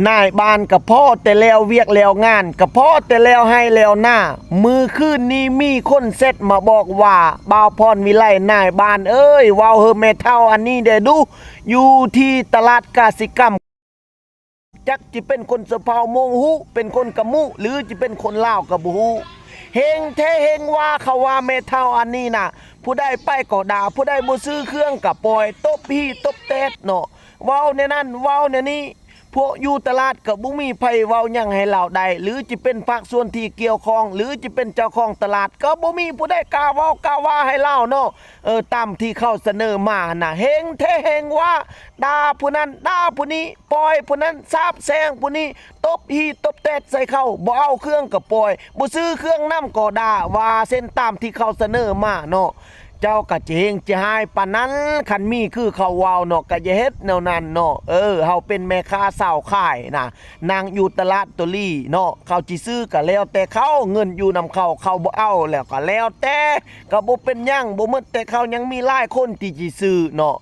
นายบ้านกับพ่อแต่แล้วเวียกแล้วงานกับพ่อแต่แล้วให้แล้วหน้ามือคืนนี้มีคนเซตมาบอกว่าบ่าวพรวิไลนายบ้านเอ้ยว้าวเฮอแม่เท่าอันนี้เด้ดูอยู่ที่ตลาดกสิกรรมจักจะเป็นคนสะเพาโมงหูเป็นคนกะมุหรือจะเป็นคนลาวกะบูฮูเฮงเทเฮงว่าเขาว่าแม่เท่าอันนี้น่ะผู้ใดไปก็ด่าผู้ใดบ่ซื้อเครื่องกับปล่อยตบพี่ตบเตดเนาะว้าวในนั้นว้าวในนี้พวกอยู่ตลาดกับบุมีไผเว้าหยังให้เราได้หรือจะเป็นภาคส่วนที่เกี่ยวข้องหรือจะเป็นเจ้าของตลาดก็บ่มีผู้ใดกล้าเว้ากล้าว่าให้เล่าเนาะตามที่เขาเสนอมาน่ะเฮงเทเฮงว่าด่าผู้นั้นด่าผู้นี้ปล่อยผู้นั้นซาบแซงผู้นี้ตบฮีตบแตดใส่เขาบ่เอาเครื่องก็ปล่อยบ่ซื้อเครื่องนำก็ด่าว่าเส้นตามที่เขาเสนอมาเนาะเจ้ากะจะเฮงจะหายปานนั้นคันมีคือเขาวาวเนาะกะจะเฮ็ดแนวนั้นเนาะเฮาเป็นแม่ค้าสาวขายนะนางอยู่ตลาดตุลี่เนาะเขาจิซื้อก็แล้วแต่เขาเงินอยู่นำเขาบ่เอาแล้วก็แล้วแต่ก็บ่เป็นหยังบ่หมดแต่เขายังมีหลายคนที่จิซื้อเนาะ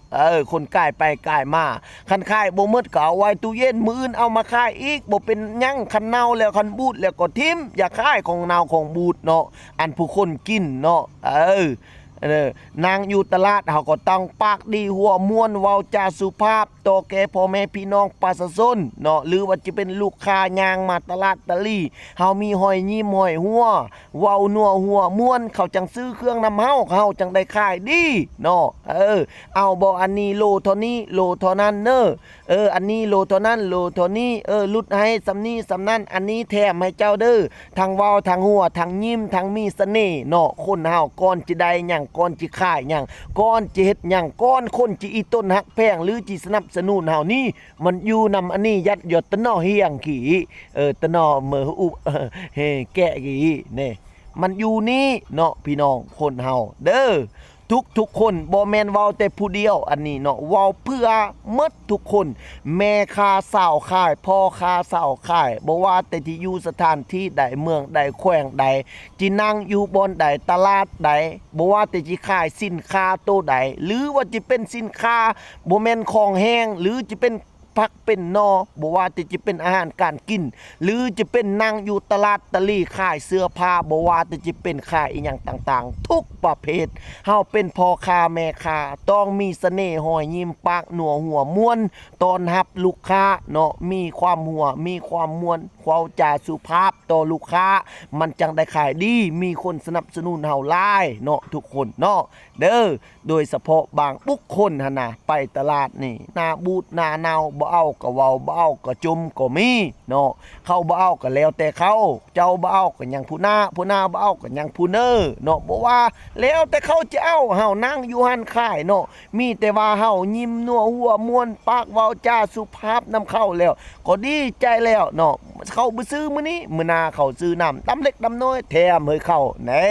คนกายไปกายมาคันขายบ่หมดก็เอาไว้ตู้เย็นมื้ออื่นเอามาขายอีกบ่เป็นหยังคันเน่าแล้วคันบูดแล้วก็ทิ่มอย่าขายของเน่าของบูดเนาะอันผู้คนกินเนาะนางอยู่ตลาดเขาก็ต้องปากดีหัวม้วนเว้าจาสุภาพต่อแก่พ่อแม่พี่น้องประชาชนเนาะหรือว่าจะเป็นลูกค้ายางมาตลาดตะลี่เฮามีหอยยิ้มหอยหัวเว้านัวหัวม้วนเขาจังซื้อเครื่องนำเฮาจังได้ขายดีเนาะเอาบ่อันนี้โลเท่านี้โลเท่านั้นเนอะอันนี้โลเท่านั้นโลเท่านี้ลุดให้สำนี้สำนั้นอันนี้แถมให้เจ้าเด้อทางเว้าทางหัวทางยิ้มทางมีเสน่ห์เนาะคนเฮาก่อนจะได้หยังก่อนจิขายหยังก่อนจิเฮ็ดหยังก่อนคนจิอีต้นฮักแพงหรือจิสนับสนุนเฮานี่มันอยู่นำอันนี้ยัดยดตะนอเฮียงกี่ตะนอเมออุเฮแกะกี่นี่มันอยู่นี่เนาะพี่น้องคนเฮาเด้อทุกคนบ่แม่นเว้าแต่ผู้เดียวอันนี้เนาะเว้าเพื่อหมดทุกคนแม่ค้าสาวขายพ่อค้าสาวขายบ่ว่าแต่ที่อยู่สถานที่ใดเมืองใดแขวงใดจินั่งอยู่บนใดตลาดใดบ่ว่าแต่จิขายสินค้าโตใดหรือว่าจะเป็นสินค้าบ่แม่นของแห้งหรือจะเป็นพักเป็นนอบ่ว่าจะเป็นอาหารการกินหรือจะเป็นนั่งอยู่ตลาดตะลี่ขายเสื้อผ้าบ่ว่าจะเป็นขายอีหยังต่างๆทุกประเภทเฮาเป็นพ่อค้าแม่ค้าต้องมีเสน่ห์หอยยิ้มปากหนัวหัวม้วนต้อนรับลูกค้าเนาะมีความหัวมีความม้วนเว้าจาสุภาพต่อลูกค้ามันจังได้ขายดีมีคนสนับสนุนเฮาหลายเนาะทุกคนเนาะเด้อโดยเฉพาะบางบุคคลหั่นน่ะไปตลาดนี่หน้าบูดหน้าเนาบ่เอาก็เว้าบ่เอาก็จุมก็มีเนาะเขาบ่เอาก็แล้วแต่เขาเจ้าบ่เอาก็ยังผู้หน้าบ่เอาก็ยังผู้เน้อเนาะบ่ว่าแล้วแต่เขาจะเอาเฮานั่งอยู่หันขายเนาะมีแต่ว่าเฮายิ้มนัวหัวม่วนปากเว้าจาสุภาพนำเข้าแล้วก็ดีใจแล้วเนาะเขาบ่ซื้อมื้อนี้มื้อหน้าเขาซื้อน้ำตำเล็กตำน้อยแถมให้เขาแหน่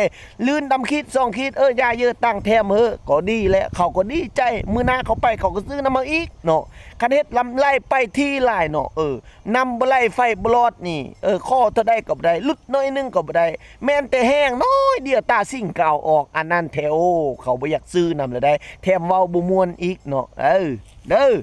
ลื่นตำคิด2คิดยาเยอะตั้งแถมเฮอก็ดีแล้วเขาก็ดีใจมื้อหน้าเขาไปเขาก็ซื้อนำมาอีกเนาะคันเฮ็ดลำไล่ไปที่หลายเนาะนำบ่ไล่ไฟบ่รอดนี่ข้อเท่าใดก็บ่ได้ลุดน้อยนึงก็บ่ได้แม่นแต่แห้งน้อยเดียวตาสิ่งเก่าออกอันนั้นแถวเขาบ่อยากซื้อนำเลยได้แถมเว้าบ่ม่วนอีกเนาะเด้อ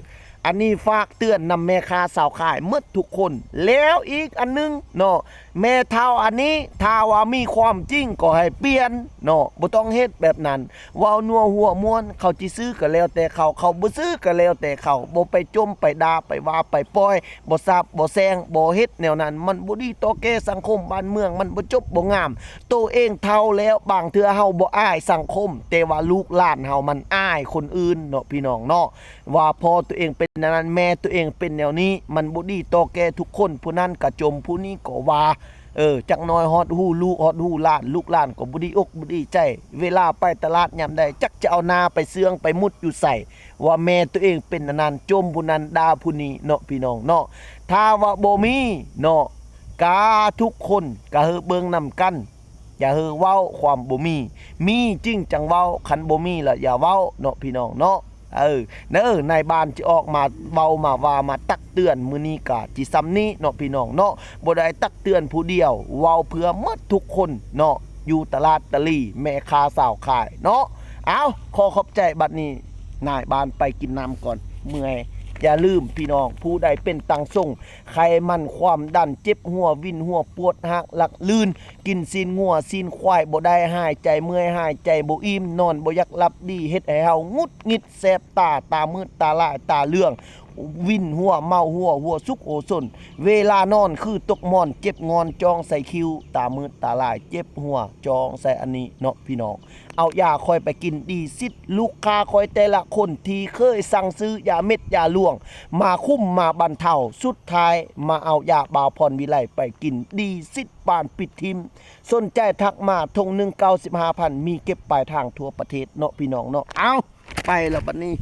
อันนี้ฝากเตือนนำแม่ค้าสาวขายหมดทุกคนแล้วอีกอันนึงเนาะแม่เฒ่าอันนี้ถ้าว่ามีความจริงก็ให้เปลี่ยนเนาะบ่ต้องเฮ็ดแบบนั้นเว้านัวหัวม่วนเขาสิซื้อก็แล้วแต่เขาบ่ซื้อก็แล้วแต่เขาบ่ไปจมไปด่าไปว่าไปปล่อยบ่ทราบบ่แซงบ่เฮ็ดแนวนั้นมันบ่ดีต่อแก่สังคมบ้านเมืองมันบ่จบบ่งามตัวเองเฒ่าแล้วบางเทื่อเฮาบ่อายสังคมแต่ว่าลูกหลานเฮามันอายคนอื่นเนาะพี่น้องเนาะว่าพอตัวเองเป็นนั้นแม่ตัวเองเป็นแนวนี้มันบ่ดีต่อแก่ทุกคนผู้นั้นก็จมผู้นี้ก็ว่าจักน้อยฮอดฮู้ลูกฮอดฮู้หลานลูกหลานก็บ่ดีอกบ่ดีใจเวลาไปตลาดยามใดจักจะเอาหน้าไปเสื่องไปมุดอยู่ใส่ว่าแม่ตัวเองเป็นอันนั้นจมผู้นั้นด่าผู้นี้เนาะพี่น้องเนาะถ้าว่าบ่มีเนาะกาทุกคนก็เฮอเบิ่งนำกันอย่าเฮอเว้าความบ่มีจริงจังเว้าคันบ่มีล่ะอย่าเว้าเนาะพี่น้องเนาะนายบ้านจะออกมาเบามาว่ามาตักเตือนมื้อนี้ก็จิซ้ำนี้เนาะพี่น้องเนาะบ่ได้ตักเตือนผู้เดียวเว้าเพื่อหมดทุกคนเนาะอยู่ตลาดตะลี่แม่ค้าสาวขายเนาะขอขอบใจบัดนี้นายบ้านไปกินน้ำก่อนเมื่อย อย่าลืมพี่น้องผู้ใดเป็นตังส่งไขมันความดันเจ็บหัววินหัวปวดหักหลักลื่นกินซีนงัวซีนควายบ่ได้หายใจเมื่อยหายใจบ่อิ่มนอนบ่อยากหลับดีเฮ็ดให้เฮางุดงิดแสบตามืดตาลายตาเหลืองวินหัวเมาหัวสุกโอสนเวลานอนคือตกมอนเจ็บงอนจองใส่คิวตามืดตาลายเจ็บหัวจองใส่อันนี้เนาะพี่น้องเอายาคอยไปกินดีซิดลูกค้าคอยแต่ละคนที่เคยสั่งซื้อยาเม็ดยาล่วงมาคุ้มมาบรรเทาสุดท้ายมาเอายาบาวพรวิไลไปกินดีซิดปานปิดทิมสนใจทักมาทง195,000มีเก็บปลายทางทั่วประเทศเนาะพี่น้องเนาะเอาไปแล้วบัดนี้